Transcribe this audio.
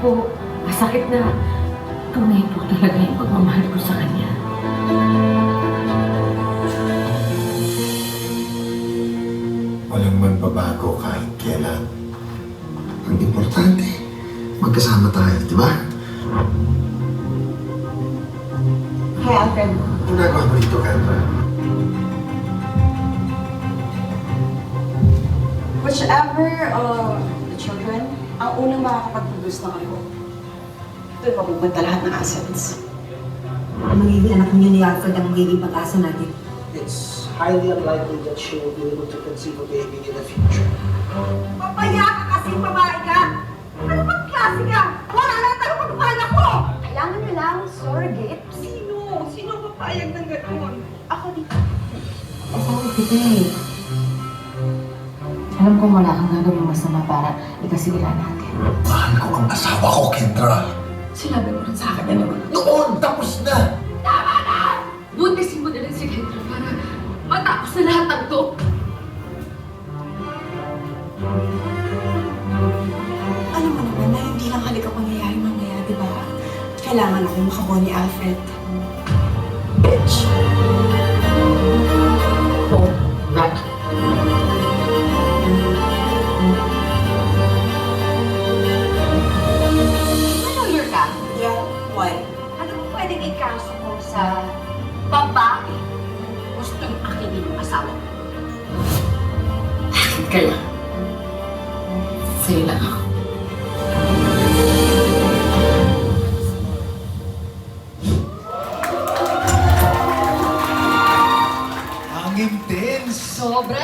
Po, masakit na. Tunay po talaga yung pagmamahal ko sa kanya. Walang magbabago kahit kailan. Ang importante, magkasama tayo, di ba? Hi, Alfred. Ang nagawa mo rito, Kendra. Whichever the children, ang unang makakapag-produce ng ako, doon mapupunta lahat ng assets. Ang magiging anak niyo ni Alfred ang magiging pag-asa natin. It's highly unlikely that she will be able to conceive a baby in the future. Papaya ka kasi babae ka! Ano bang klase ka? Wala lang tayo pagpapala ko! Kailangan nyo lang surrogate. Sino? Sino papayag ng gano'n? Ako dito. Asawa kita eh. Alam kong wala kang gagawin masama para ikasigila natin. Mahal ko ang asawa ko, Kendra. Sinabi mo rin sa akin na naman. Noon, tapos na! Buntisin mo na lang si Kendra para matapos na lahat ng to. Alam mo naman na hindi lang halik ang mangyayari mamaya, di ba? Kailangan akong makabuo ni Alfred. Bitch! Oh, right. Lawyer ka? Yeah, why? Ano mo pwedeng ikaso ko sa babae gustong akinin ng asawa ko? Bakit kaya? Sa'yo lang ako. Ang intense! Sobra